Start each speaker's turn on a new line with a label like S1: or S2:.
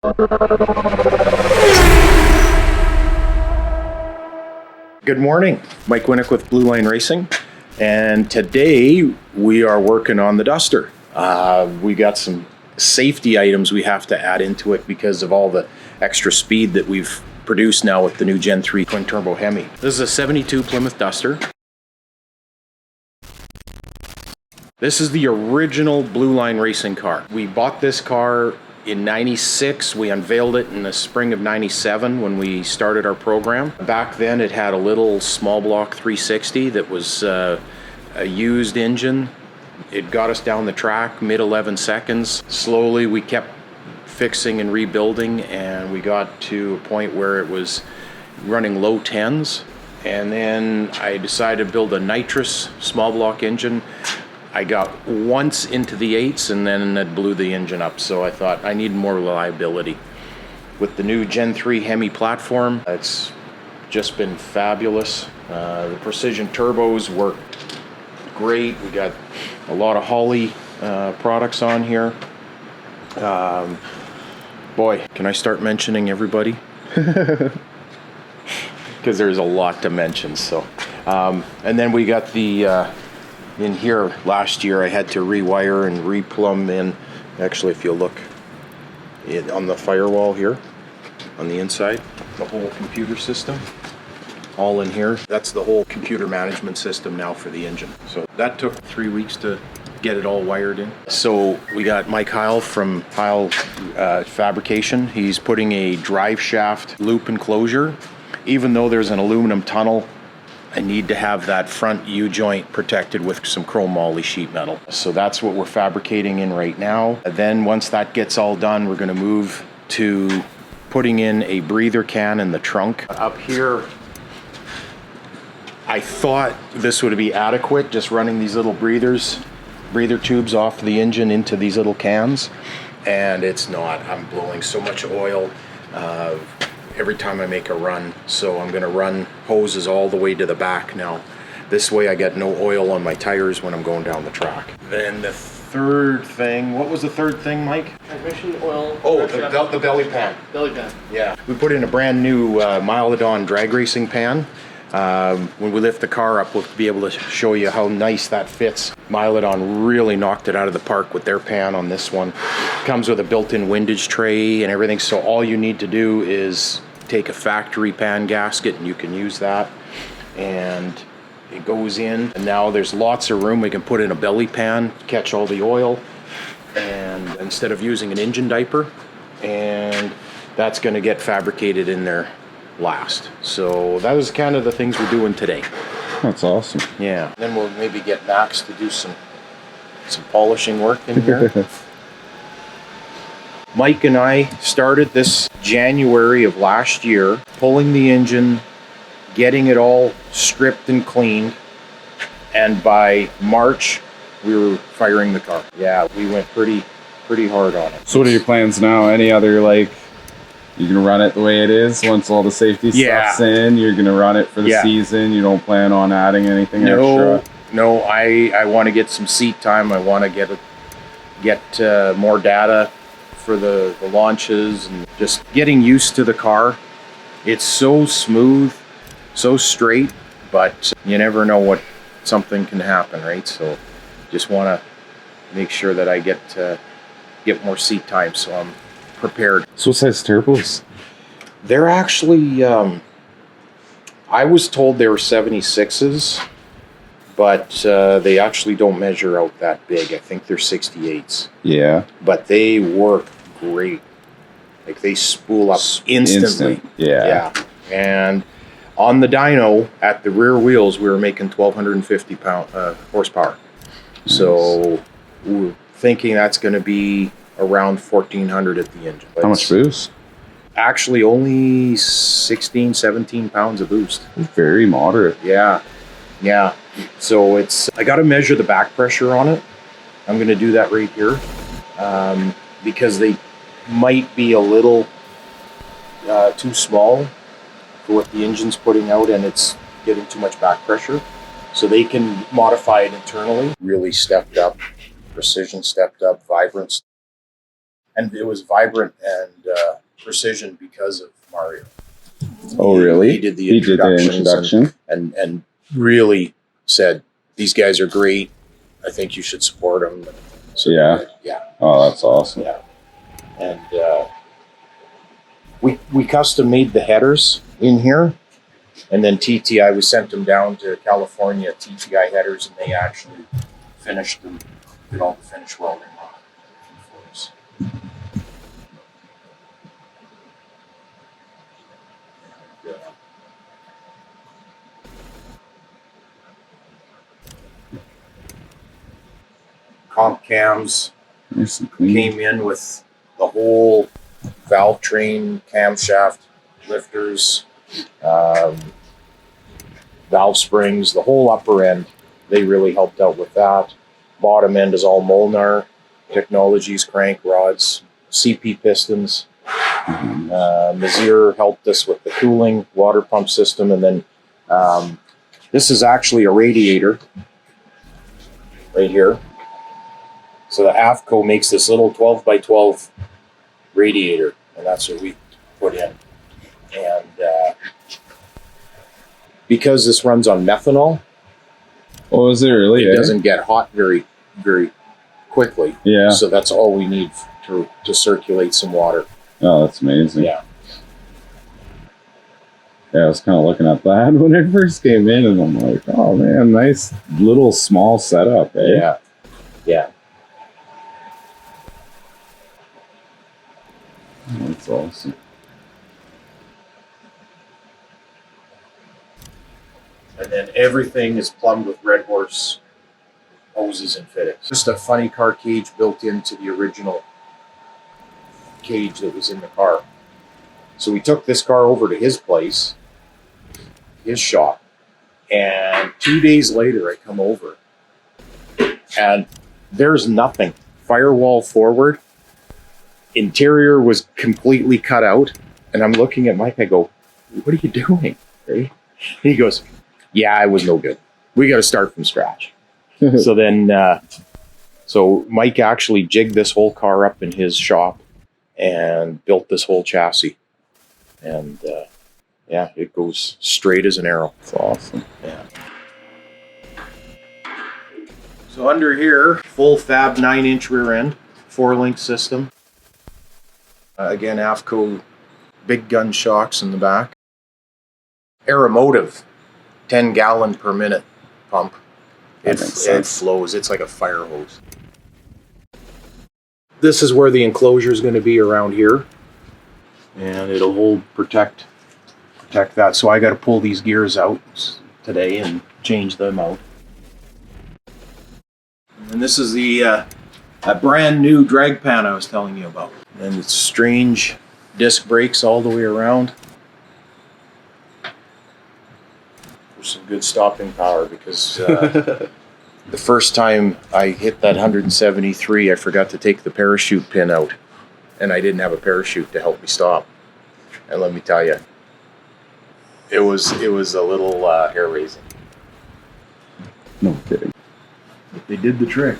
S1: Good morning, Mike Winnick with Blue Line Racing, and today we are working on the Duster. We got some safety items we have to add into it because of all the extra speed that we've produced now with the new Gen 3 twin turbo Hemi. This is a 72 Plymouth Duster. This is the original Blue Line Racing car. We bought this car in '96. We unveiled it in the spring of '97 when we started our program. Back then it had a little small block 360 that was a used engine. It got us down the track mid 11 seconds. Slowly we kept fixing and rebuilding, and we got to a point where it was running low 10s. And then I decided to build a nitrous small block engine. I got once into the 8s and then it blew the engine up, so I thought I need more reliability. With the new Gen 3 Hemi platform, it's just been fabulous. The precision turbos work great. We got a lot of Holley products on here. Boy, can I start mentioning everybody? Because there's a lot to mention. So, and then we got the in here last year I had to rewire and replumb in. Actually, if you look on the firewall here on the inside, the whole computer system all in here. That's the whole computer management system now for the engine. So that took 3 weeks to get it all wired in. So we got Mike Heil from Heil Fabrication. He's putting a drive shaft loop enclosure. Even though there's an aluminum tunnel, I need to have that front U-joint protected with some chrome moly sheet metal. So that's what we're fabricating in right now. And then once that gets all done, we're gonna move to putting in a breather can in the trunk. Up here, I thought this would be adequate, just running these little breather tubes off the engine into these little cans, and it's not. I'm blowing so much oil every time I make a run, so I'm gonna run hoses all the way to the back now. This way I get no oil on my tires when I'm going down the track. Then the third thing, what was the third thing, Mike?
S2: Transmission oil.
S1: Oh, the belly pan.
S2: Belly pan.
S1: Yeah, we put in a brand new Milodon drag racing pan. When we lift the car up, we'll be able to show you how nice that fits. Milodon really knocked it out of the park with their pan on this one. Comes with a built-in windage tray and everything, so all you need to do is take a factory pan gasket and you can use that, and it goes in, and now there's lots of room. We can put in a belly pan, catch all the oil, and instead of using an engine diaper, and that's going to get fabricated in there last. So that is kind of the things we're doing today.
S3: That's awesome.
S1: Yeah. Then we'll maybe get Max to do some polishing work in here. Mike and I started this January of last year, pulling the engine, getting it all stripped and cleaned, and by March we were firing the car. Yeah, we went pretty hard on it.
S3: So what are your plans now? Any other, like, you're gonna run it the way it is once all the safety stuff's in? You're gonna run it for the season? You don't plan on adding anything extra?
S1: No, I want to get some seat time. I want to get more data for the launches, and just getting used to the car. It's so smooth, so straight, but you never know what something can happen, right? So just want to make sure that I get more seat time so I'm prepared.
S3: So what size turbos?
S1: They're actually, I was told they were 76s, but they actually don't measure out that big. I think they're 68s.
S3: Yeah.
S1: But they work great. Like, they spool up instantly.
S3: Yeah.
S1: And on the dyno, at the rear wheels, we were making 1,250 horsepower. Nice. So we're thinking that's going to be around 1,400 at the engine.
S3: How much boost?
S1: Actually, only 16, 17 pounds of boost.
S3: Very moderate.
S1: Yeah. So I got to measure the back pressure on it. I'm going to do that right here, because they might be a little too small for what the engine's putting out, and it's getting too much back pressure. So they can modify it internally. Really stepped up, precision stepped up, vibrance. And it was vibrant and precision because of Mario.
S3: Oh, really?
S1: He did the introduction. And really said, these guys are great. I think you should support them. So,
S3: yeah.
S1: Yeah.
S3: Oh, that's awesome.
S1: Yeah. And we custom made the headers in here. And then TTI, we sent them down to California, TTI headers, and they actually finished them, did all the finish welding on it for us. Comp cams
S3: Nice and clean.
S1: came in with the whole valve train, camshaft, lifters, valve springs, the whole upper end. They really helped out with that. Bottom end is all Molnar Technologies, crank rods, CP pistons. Mazir helped us with the cooling, water pump system, and then this is actually a radiator right here. So the AFCO makes this little 12 by 12 radiator, and that's what we put in. And because this runs on methanol,
S3: Oh, is it really?
S1: it doesn't get hot very, very quickly.
S3: Yeah.
S1: So that's all we need to circulate some water.
S3: Oh, that's amazing.
S1: Yeah.
S3: Yeah, I was kind of looking at that when I first came in, and I'm like, oh man, nice little small setup, eh?
S1: Yeah. Yeah.
S3: That's awesome.
S1: And then everything is plumbed with Red Horse hoses and fittings. Just a funny car cage built into the original cage that was in the car. So we took this car over to his place, his shop, and 2 days later I come over and there's nothing. Firewall forward. Interior was completely cut out. And I'm looking at Mike, I go, what are you doing? Right? He goes, yeah, it was no good. We got to start from scratch. So then, so Mike actually jigged this whole car up in his shop and built this whole chassis. And yeah, it goes straight as an arrow.
S3: It's awesome.
S1: Yeah. So under here, full fab 9-inch rear end, 4-link system. Again, AFCO big gun shocks in the back. Aeromotive, 10 gallon per minute pump. It flows. It's like a fire hose. This is where the enclosure is going to be around here, and it'll hold protect that. So I got to pull these gears out today and change them out. And this is the a brand new drag pan I was telling you about, and it's strange disc brakes all the way around. For some good stopping power, because the first time I hit that 173, I forgot to take the parachute pin out, and I didn't have a parachute to help me stop. And let me tell you, it was a little hair raising.
S3: No kidding.
S1: But they did the trick.